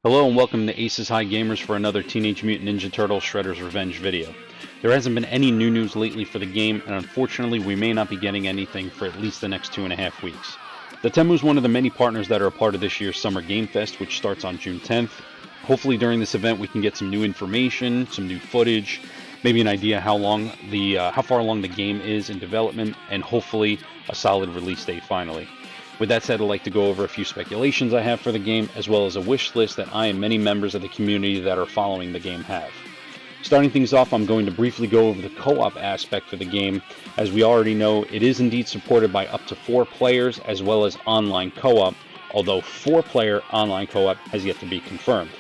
Hello and welcome to Aces High Gamers for another Teenage Mutant Ninja Turtles Shredder's Revenge video. There hasn't been any new news lately for the game, and unfortunately we may not be getting anything for at least the next 2.5 weeks. The Temu is one of the many partners that are a part of this year's Summer Game Fest, which starts on June 10th. Hopefully during this event we can get some new information, some new footage, maybe an idea how far along the game is in development, and hopefully a solid release date finally. With that said, I'd like to go over a few speculations I have for the game, as well as a wish list that I and many members of the community that are following the game have. Starting things off, I'm going to briefly go over the co-op aspect for the game. As we already know, it is indeed supported by up to 4 players, as well as online co-op, although 4-player online co-op has yet to be confirmed.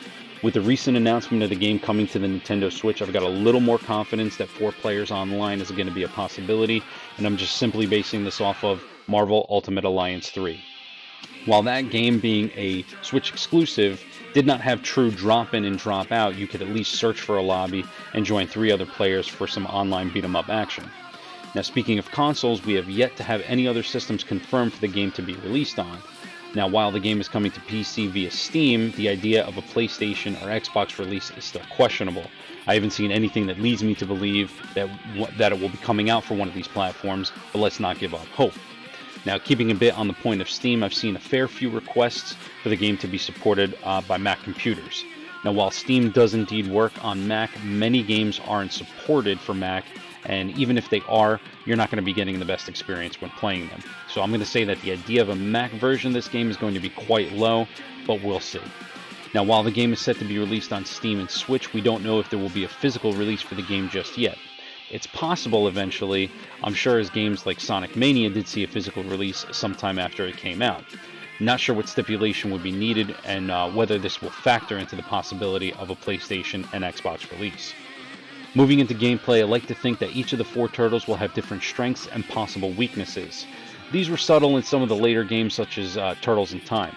With the recent announcement of the game coming to the Nintendo Switch, I've got a little more confidence that 4 players online is going to be a possibility, and I'm just simply basing this off of Marvel Ultimate Alliance 3. While that game, being a Switch exclusive, did not have true drop-in and drop-out, you could at least search for a lobby and join 3 other players for some online beat-em-up action. Now, speaking of consoles, we have yet to have any other systems confirmed for the game to be released on. Now, while the game is coming to PC via Steam, the idea of a PlayStation or Xbox release is still questionable. I haven't seen anything that leads me to believe that it will be coming out for one of these platforms, but let's not give up hope. Now, keeping a bit on the point of Steam, I've seen a fair few requests for the game to be supported by Mac computers. Now, while Steam does indeed work on Mac, many games aren't supported for Mac, and even if they are, you're not going to be getting the best experience when playing them. So I'm going to say that the idea of a Mac version of this game is going to be quite low, but we'll see. Now, while the game is set to be released on Steam and Switch, we don't know if there will be a physical release for the game just yet. It's possible eventually. I'm sure as games like Sonic Mania did see a physical release sometime after it came out. Not sure what stipulation would be needed and whether this will factor into the possibility of a PlayStation and Xbox release. Moving into gameplay, I like to think that each of the 4 turtles will have different strengths and possible weaknesses. These were subtle in some of the later games such as Turtles in Time.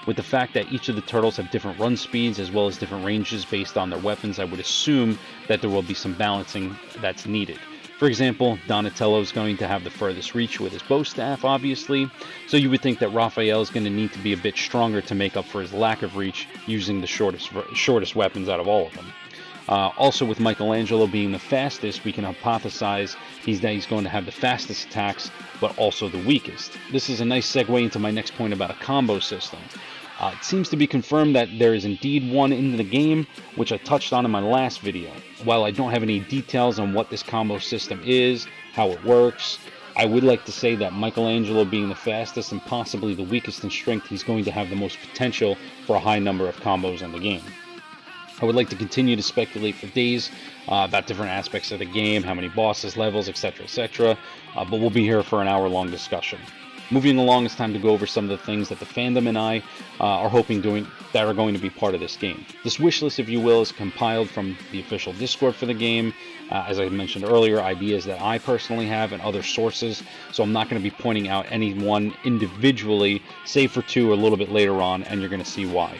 With the fact that each of the turtles have different run speeds as well as different ranges based on their weapons, I would assume that there will be some balancing that's needed. For example, Donatello is going to have the furthest reach with his bow staff, obviously, so you would think that Raphael is going to need to be a bit stronger to make up for his lack of reach using the shortest weapons out of all of them. Also, with Michelangelo being the fastest, we can hypothesize he's going to have the fastest attacks, but also the weakest. This is a nice segue into my next point about a combo system. It seems to be confirmed that there is indeed one in the game, which I touched on in my last video. While I don't have any details on what this combo system is, how it works, I would like to say that Michelangelo being the fastest and possibly the weakest in strength, he's going to have the most potential for a high number of combos in the game. I would like to continue to speculate for days about different aspects of the game, how many bosses, levels, etc., but we'll be here for an hour-long discussion. Moving along, it's time to go over some of the things that the fandom and I are hoping that are going to be part of this game. This wish list, if you will, is compiled from the official Discord for the game. As I mentioned earlier, ideas that I personally have and other sources, so I'm not going to be pointing out any one individually, save for 2 a little bit later on, and you're going to see why.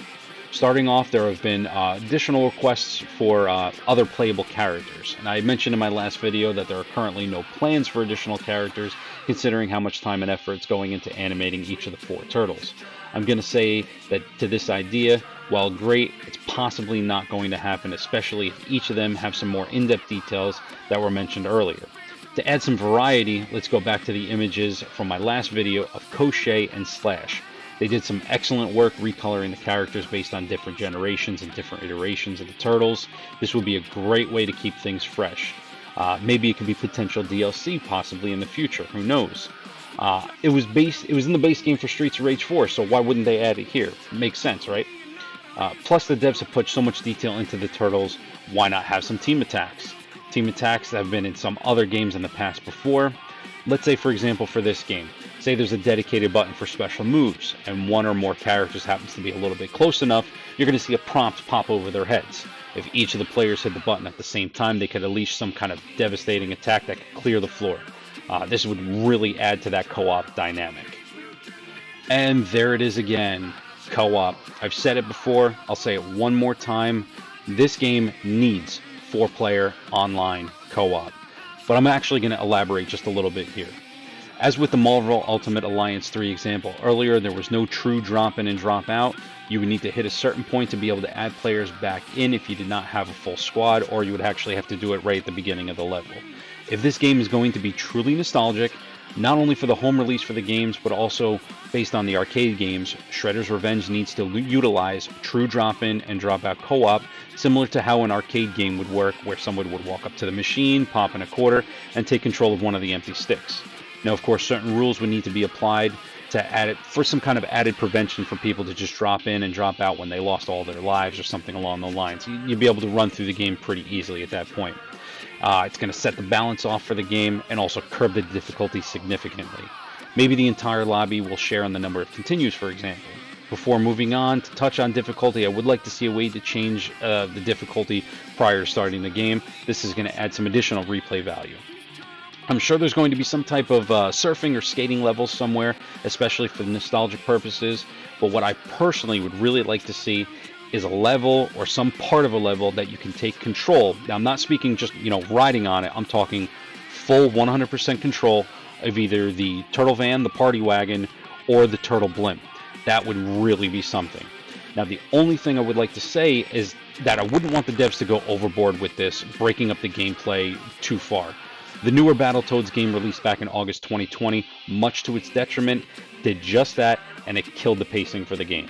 Starting off, there have been additional requests for other playable characters. And I mentioned in my last video that there are currently no plans for additional characters, considering how much time and effort is going into animating each of the 4 turtles. I'm going to say that to this idea, while great, it's possibly not going to happen, especially if each of them have some more in-depth details that were mentioned earlier. To add some variety, let's go back to the images from my last video of Koshei and Slash. They did some excellent work recoloring the characters based on different generations and different iterations of the Turtles. This would be a great way to keep things fresh. Maybe it could be potential DLC possibly in the future, who knows. It was in the base game for Streets of Rage 4, so why wouldn't they add it here? It makes sense, right? Plus the devs have put so much detail into the Turtles, why not have some team attacks? Team attacks have been in some other games in the past before. Let's say, for example, for this game, say there's a dedicated button for special moves, and one or more characters happens to be a little bit close enough, you're going to see a prompt pop over their heads. If each of the players hit the button at the same time, they could unleash some kind of devastating attack that could clear the floor. This would really add to that co-op dynamic. And there it is again, co-op. I've said it before, I'll say it one more time. This game needs 4-player online co-op. But I'm actually going to elaborate just a little bit here. As with the Marvel Ultimate Alliance 3 example earlier, there was no true drop in and drop out. You would need to hit a certain point to be able to add players back in if you did not have a full squad, or you would actually have to do it right at the beginning of the level. If this game is going to be truly nostalgic, not only for the home release for the games, but also based on the arcade games, Shredder's Revenge needs to utilize true drop-in and drop-out co-op, similar to how an arcade game would work, where someone would walk up to the machine, pop in a quarter, and take control of one of the empty sticks. Now, of course, certain rules would need to be applied to add it for some kind of added prevention for people to just drop in and drop out when they lost all their lives or something along the lines. You'd be able to run through the game pretty easily at that point. It's going to set the balance off for the game and also curb the difficulty significantly. Maybe the entire lobby will share on the number of continues, for example. Before moving on to touch on difficulty, I would like to see a way to change the difficulty prior to starting the game. This is going to add some additional replay value. I'm sure there's going to be some type of surfing or skating levels somewhere, especially for nostalgic purposes, but what I personally would really like to see is a level or some part of a level that you can take control. Now, I'm not speaking just, riding on it. I'm talking full 100% control of either the turtle van, the party wagon, or the turtle blimp. That would really be something. Now, the only thing I would like to say is that I wouldn't want the devs to go overboard with this, breaking up the gameplay too far. The newer Battletoads game released back in August 2020, much to its detriment, did just that, and it killed the pacing for the game.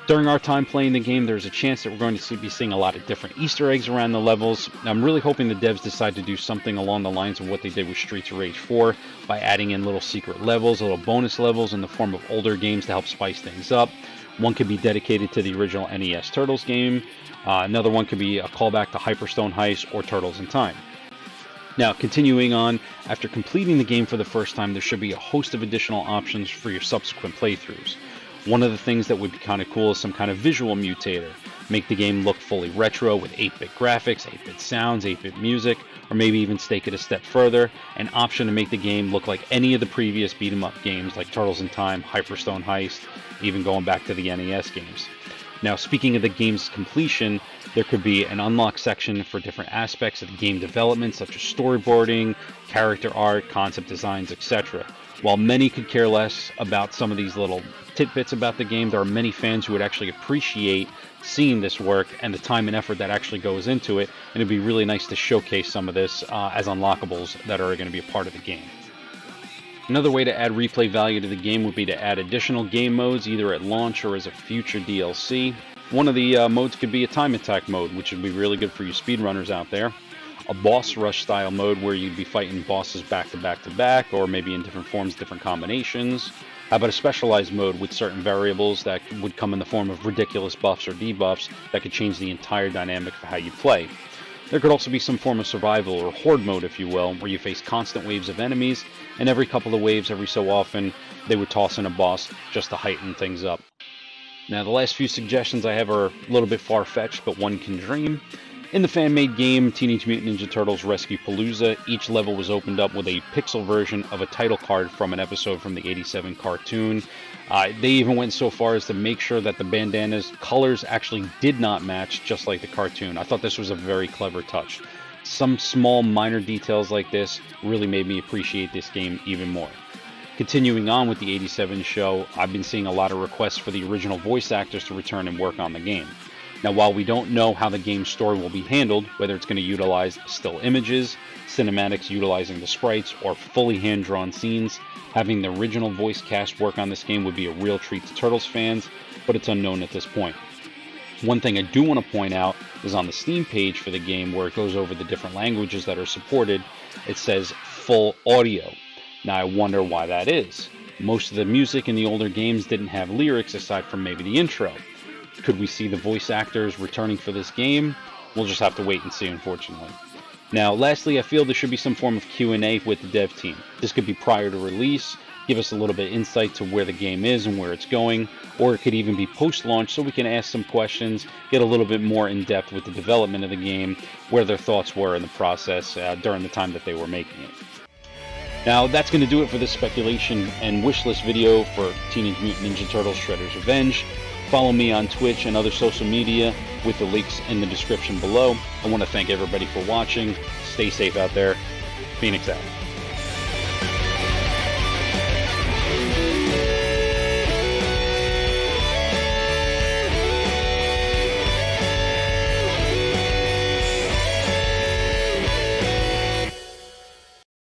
During our time playing the game, there's a chance that we're going to be seeing a lot of different Easter eggs around the levels. I'm really hoping the devs decide to do something along the lines of what they did with Streets of Rage 4 by adding in little secret levels, little bonus levels in the form of older games to help spice things up. One could be dedicated to the original NES Turtles game. Another one could be a callback to Hyperstone Heist or Turtles in Time. Now, continuing on, after completing the game for the first time, there should be a host of additional options for your subsequent playthroughs. One of the things that would be kind of cool is some kind of visual mutator. Make the game look fully retro with 8-bit graphics, 8-bit sounds, 8-bit music, or maybe even take it a step further, an option to make the game look like any of the previous beat-em-up games like Turtles in Time, Hyperstone Heist, even going back to the NES games. Now, speaking of the game's completion, there could be an unlock section for different aspects of the game development, such as storyboarding, character art, concept designs, etc. While many could care less about some of these little tidbits about the game, there are many fans who would actually appreciate seeing this work and the time and effort that actually goes into it, and it'd be really nice to showcase some of this as unlockables that are going to be a part of the game. Another way to add replay value to the game would be to add additional game modes, either at launch or as a future DLC. One of the modes could be a time attack mode, which would be really good for you speedrunners out there. A boss rush style mode where you'd be fighting bosses back to back to back, or maybe in different forms, different combinations. How about a specialized mode with certain variables that would come in the form of ridiculous buffs or debuffs that could change the entire dynamic for how you play. There could also be some form of survival or horde mode, if you will, where you face constant waves of enemies, and every couple of waves, every so often, they would toss in a boss just to heighten things up. Now, the last few suggestions I have are a little bit far-fetched, but one can dream. In the fan-made game, Teenage Mutant Ninja Turtles Rescue Palooza, each level was opened up with a pixel version of a title card from an episode from the '87 cartoon. They even went so far as to make sure that the bandana's colors actually did not match, just like the cartoon. I thought this was a very clever touch. Some small minor details like this really made me appreciate this game even more. Continuing on with the '87 show, I've been seeing a lot of requests for the original voice actors to return and work on the game. Now, while we don't know how the game's story will be handled, whether it's going to utilize still images, cinematics utilizing the sprites, or fully hand-drawn scenes, having the original voice cast work on this game would be a real treat to Turtles fans, but it's unknown at this point. One thing I do want to point out is on the Steam page for the game, where it goes over the different languages that are supported, it says full audio. Now, I wonder why that is. Most of the music in the older games didn't have lyrics aside from maybe the intro. Could we see the voice actors returning for this game? We'll just have to wait and see, unfortunately. Now, lastly, I feel there should be some form of Q&A with the dev team. This could be prior to release, give us a little bit of insight to where the game is and where it's going, or it could even be post-launch so we can ask some questions, get a little bit more in-depth with the development of the game, where their thoughts were in the process during the time that they were making it. Now, that's going to do it for this speculation and wishlist video for Teenage Mutant Ninja Turtles Shredder's Revenge. Follow me on Twitch and other social media with the links in the description below. I want to thank everybody for watching. Stay safe out there. Phoenix out.